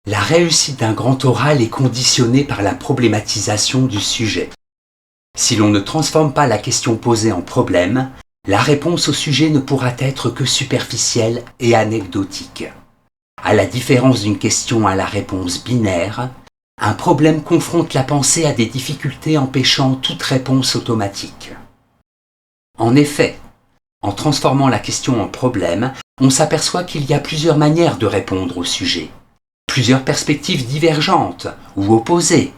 La réussite d'un grand oral est conditionnée par la problématisation du sujet. Si l'on ne transforme pas la question posée en problème, la réponse au sujet ne pourra être que superficielle et anecdotique. À la différence d'une question à la réponse binaire, un problème confronte la pensée à des difficultés empêchant toute réponse automatique. En effet, en transformant la question en problème, on s'aperçoit qu'il y a plusieurs manières de répondre au sujet, plusieurs perspectives divergentes ou opposées.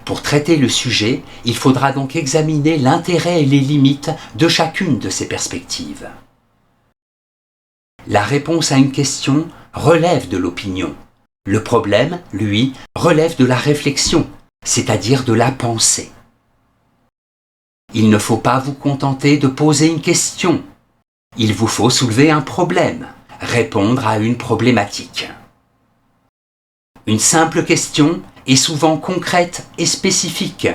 Pour traiter le sujet, il faudra donc examiner l'intérêt et les limites de chacune de ces perspectives. La réponse à une question relève de l'opinion. Le problème, lui, relève de la réflexion, c'est-à-dire de la pensée. Il ne faut pas vous contenter de poser une question. Il vous faut soulever un problème, répondre à une problématique. Une simple question est souvent concrète et spécifique,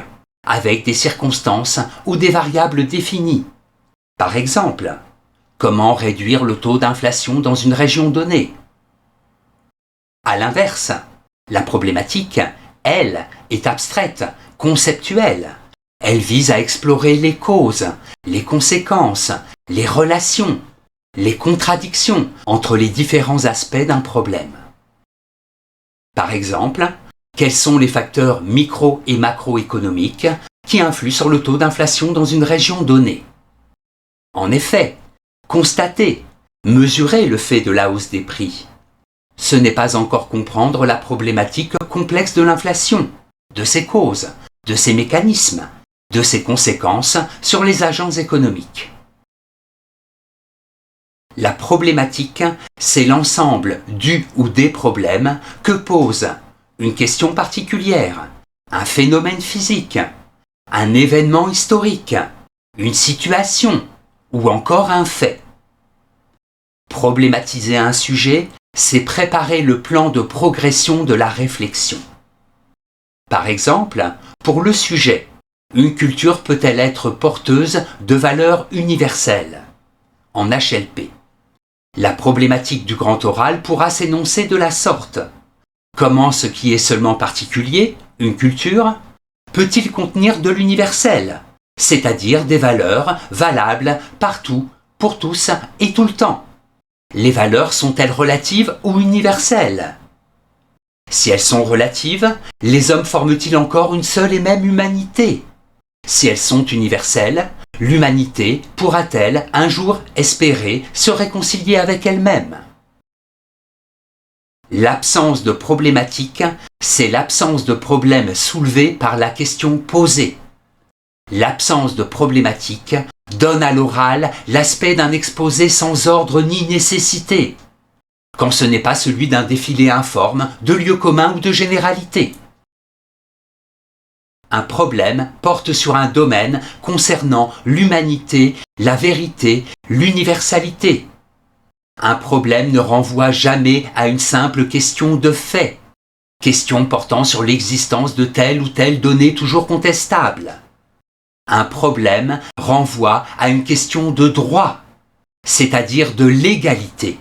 avec des circonstances ou des variables définies. Par exemple, comment réduire le taux d'inflation dans une région donnée ? À l'inverse, la problématique, elle, est abstraite, conceptuelle. Elle vise à explorer les causes, les conséquences, les relations, les contradictions entre les différents aspects d'un problème. Par exemple, quels sont les facteurs micro- et macroéconomiques qui influent sur le taux d'inflation dans une région donnée ? En effet, constater, mesurer le fait de la hausse des prix, ce n'est pas encore comprendre la problématique complexe de l'inflation, de ses causes, de ses mécanismes, de ses conséquences sur les agents économiques. La problématique, c'est l'ensemble du ou des problèmes que pose une question particulière, un phénomène physique, un événement historique, une situation ou encore un fait. Problématiser un sujet, c'est préparer le plan de progression de la réflexion. Par exemple, pour le sujet, une culture peut-elle être porteuse de valeurs universelles ? En HLP. La problématique du grand oral pourra s'énoncer de la sorte. Comment ce qui est seulement particulier, une culture, peut-il contenir de l'universel, c'est-à-dire des valeurs valables partout, pour tous et tout le temps ? Les valeurs sont-elles relatives ou universelles ? Si elles sont relatives, les hommes forment-ils encore une seule et même humanité ? Si elles sont universelles, l'humanité pourra-t-elle un jour espérer se réconcilier avec elle-même ? L'absence de problématique, c'est l'absence de problème soulevé par la question posée. L'absence de problématique donne à l'oral l'aspect d'un exposé sans ordre ni nécessité, quand ce n'est pas celui d'un défilé informe de lieux communs ou de généralités. Un problème porte sur un domaine concernant l'humanité, la vérité, l'universalité. Un problème ne renvoie jamais à une simple question de fait, question portant sur l'existence de telle ou telle donnée toujours contestable. Un problème renvoie à une question de droit, c'est-à-dire de légalité.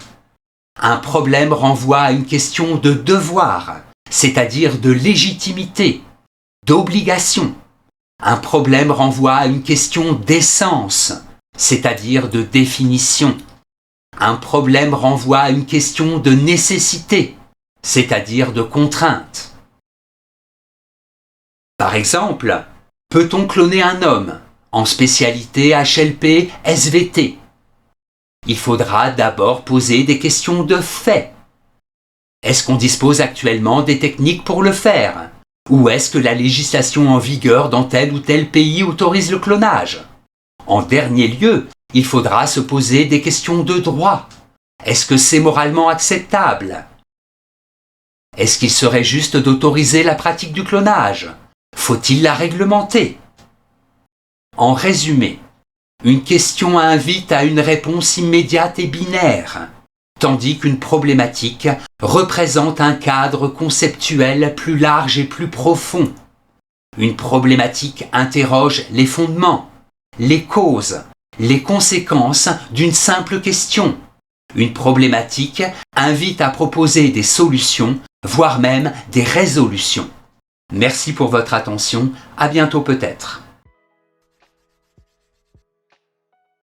Un problème renvoie à une question de devoir, c'est-à-dire de légitimité, d'obligation. Un problème renvoie à une question d'essence, c'est-à-dire de définition. Un problème renvoie à une question de nécessité, c'est-à-dire de contrainte. Par exemple, peut-on cloner un homme en spécialité HLP, SVT ? Il faudra d'abord poser des questions de fait. Est-ce qu'on dispose actuellement des techniques pour le faire ? Ou est-ce que la législation en vigueur dans tel ou tel pays autorise le clonage ? En dernier lieu, il faudra se poser des questions de droit. Est-ce que c'est moralement acceptable ? Est-ce qu'il serait juste d'autoriser la pratique du clonage ? Faut-il la réglementer ? En résumé, une question invite à une réponse immédiate et binaire, tandis qu'une problématique représente un cadre conceptuel plus large et plus profond. Une problématique interroge les fondements, les causes, les conséquences d'une simple question. Une problématique invite à proposer des solutions voire même des résolutions. Merci pour votre attention, à bientôt peut-être.